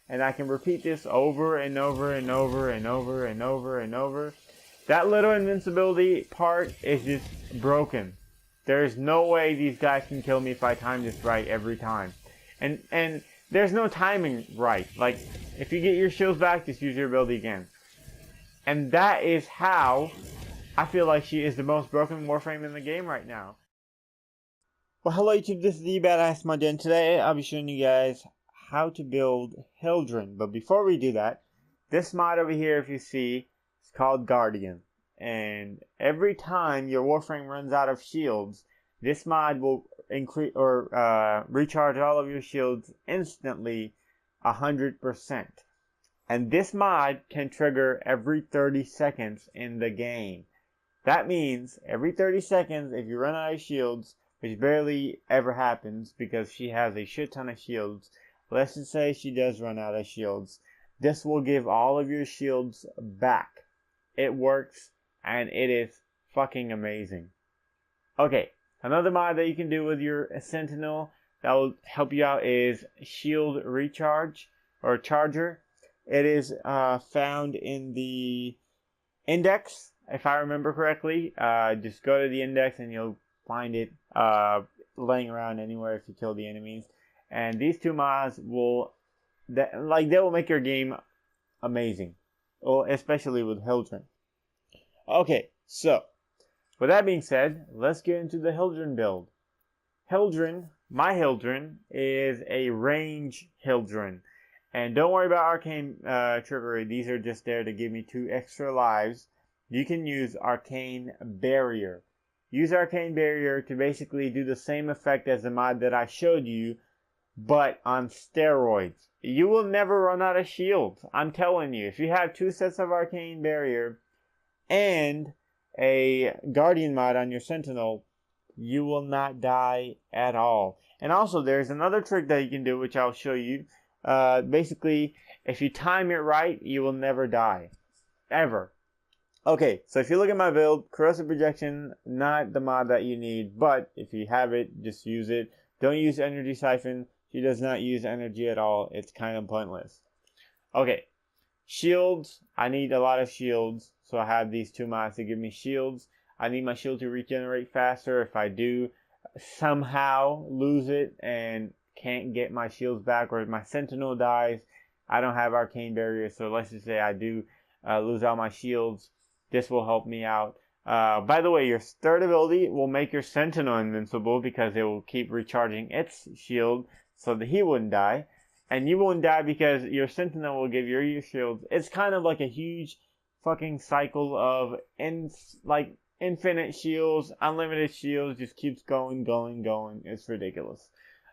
and I can repeat this over and over and over and over and over and over. That little invincibility part is just broken. There's no way these guys can kill me if I time this right every time. And there's no timing right. Like, if you get your shields back, just use your ability again. And that is how I feel like she is the most broken Warframe in the game right now. Well, hello YouTube, this is the Badass Mod, and today I'll be showing you guys how to build Hildryn. But before we do that, this mod over here, if you see, is called Guardian. And every time your Warframe runs out of shields, this mod will increase or recharge all of your shields instantly 100%. And this mod can trigger every 30 seconds in the game. That means every 30 seconds, if you run out of shields, which barely ever happens because she has a shit ton of shields, let's just say she does run out of shields, this will give all of your shields back. It works, and it is fucking amazing. Okay, another mod that you can do with your sentinel that will help you out is shield recharge or charger. It is found in the index, if I remember correctly. Just go to the index and you'll find it laying around anywhere if you kill the enemies. And these two mods will, they will make your game amazing, especially with Hildryn. Okay, so with that being said, let's get into the Hildryn build. My Hildryn is a range Hildryn. And don't worry about arcane trickery. These are just there to give me 2 extra lives. You can use arcane barrier. Use arcane barrier to basically do the same effect as the mod that I showed you, but on steroids. You will never run out of shields. I'm telling you, if you have 2 sets of arcane barrier and a guardian mod on your sentinel, you will not die at all. And also, there's another trick that you can do, which I'll show you. Basically, if you time it right, you will never die. Ever. Okay, so if you look at my build, corrosive projection, not the mod that you need, but if you have it, just use it. Don't use energy siphon. She does not use energy at all. It's kind of pointless. Okay, shields. I need a lot of shields, so I have these 2 mods to give me shields. I need my shield to regenerate faster. If I do somehow lose it and can't get my shields back, or if my sentinel dies, I don't have arcane barrier, so let's just say I do lose all my shields. This will help me out. By the way, your third ability will make your sentinel invincible because it will keep recharging its shield so that he wouldn't die. And you won't die because your sentinel will give your shields. It's kind of like a huge fucking cycle of infinite shields, unlimited shields, just keeps going. It's ridiculous.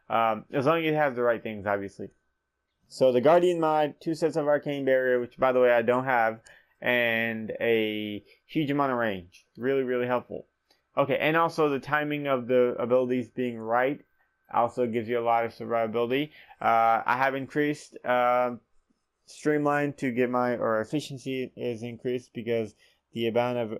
As long as you have the right things, obviously. So the Guardian mod, 2 sets of arcane barrier, which by the way I don't have, and a huge amount of range. Really, really helpful. Okay, and also the timing of the abilities being right also gives you a lot of survivability. I have increased streamline to get or efficiency is increased because the amount of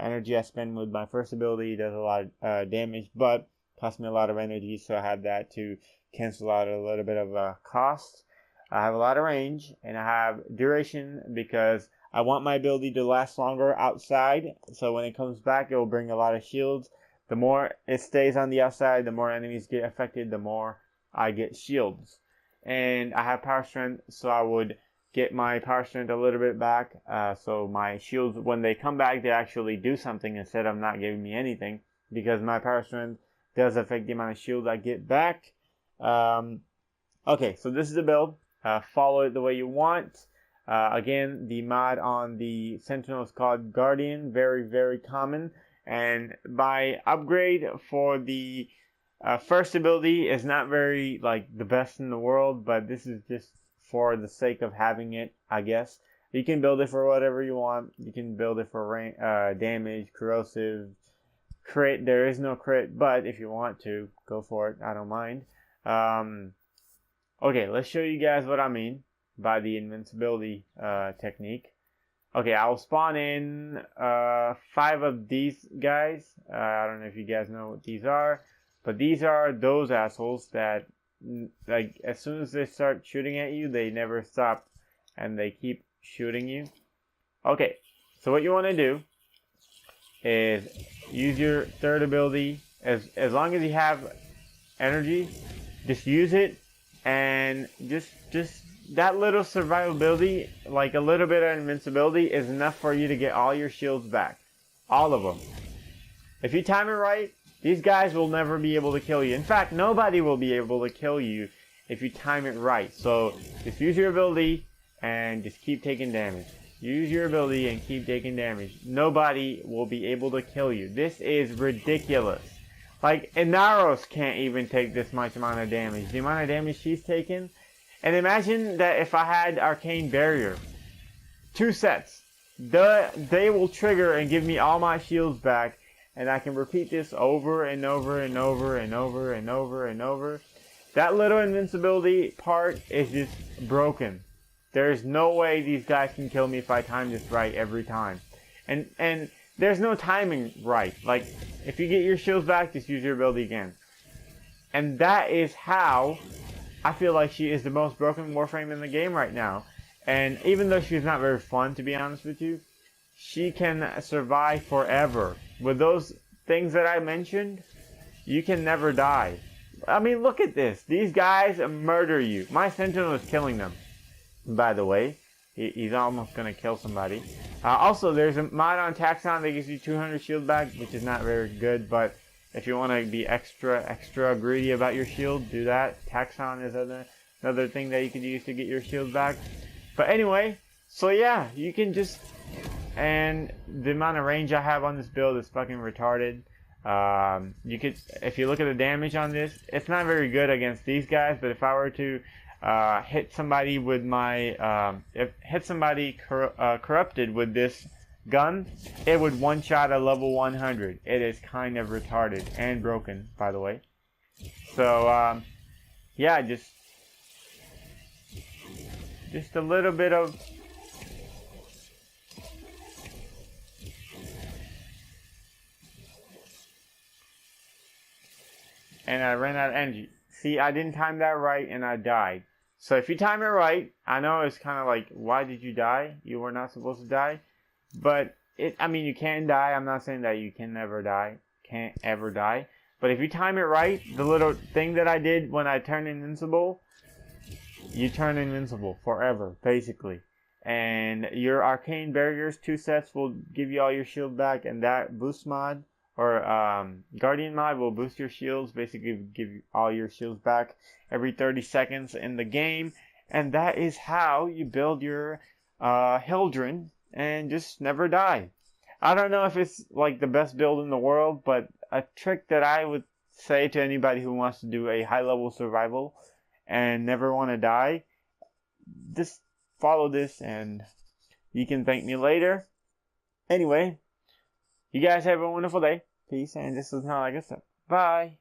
energy I spend with my first ability does a lot of damage, but cost me a lot of energy, so I have that to cancel out a little bit of cost. I have a lot of range, and I have duration because I want my ability to last longer outside, so when it comes back, it will bring a lot of shields. The more it stays on the outside, the more enemies get affected, the more I get shields. And I have power strength, so I would get my power strength a little bit back, so my shields, when they come back, they actually do something instead of not giving me anything, because my power strength does affect the amount of shield I get back. Okay, so this is the build. Follow it the way you want. Again, the mod on the sentinel is called Guardian. Very, very common. And my upgrade for the first ability is not very the best in the world, but this is just for the sake of having it, I guess. You can build it for whatever you want. You can build it for damage, corrosive, crit. There is no crit, but if you want to, go for it. I don't mind. Okay, let's show you guys what I mean by the invincibility technique. Okay, I'll spawn in 5 of these guys. I don't know if you guys know what these are, but these are those assholes that like as soon as they start shooting at you, they never stop, and they keep shooting you. Okay, so what you want to do is use your third ability. As long as you have energy, just use it, and just that little survivability, like a little bit of invincibility, is enough for you to get all your shields back, all of them. If you time it right, these guys will never be able to kill you. In fact, nobody will be able to kill you if you time it right. So just use your ability and just keep taking damage. Use your ability and keep taking damage. Nobody will be able to kill you. This is ridiculous. Like, Inaros can't even take this much amount of damage. The amount of damage she's taken. And imagine that if I had Arcane Barrier. 2 sets. They will trigger and give me all my shields back. And I can repeat this over and over and over and over and over and over. That little invincibility part is just broken. There's no way these guys can kill me if I time this right every time. And there's no timing right. Like, if you get your shields back, just use your ability again. And that is how I feel like she is the most broken Warframe in the game right now. And even though she's not very fun, to be honest with you, she can survive forever. With those things that I mentioned, you can never die. I mean, look at this. These guys murder you. My sentinel is killing them. By the way, he's almost going to kill somebody. Also, there's a mod on Taxon that gives you 200 shield back, which is not very good, but if you want to be extra greedy about your shield, do that. Taxon is another thing that you could use to get your shield back. But anyway, so yeah, you can just... And the amount of range I have on this build is fucking retarded. You could, if you look at the damage on this, it's not very good against these guys, but if I were to hit somebody with my corrupted with this gun, it would one-shot a level 100. It is kind of retarded and broken, by the way. So yeah, just a little bit of and I ran out of energy. See, I didn't time that right and I died. So if you time it right, I know it's kind of like, why did you die? You were not supposed to die. But, I mean, you can die. I'm not saying that you can never die. Can't ever die. But if you time it right, the little thing that I did when I turned invincible, you turn invincible forever, basically. And your Arcane Barriers 2 sets will give you all your shield back, and that boost mod, or Guardian mod, will boost your shields, basically give you all your shields back every 30 seconds in the game. And that is how you build your hildryn and just never die. I don't know if it's like the best build in the world, but a trick that I would say to anybody who wants to do a high level survival and never want to die, just follow this and you can thank me later. Anyway, you guys have a wonderful day. Peace, and this is not like I said. Bye.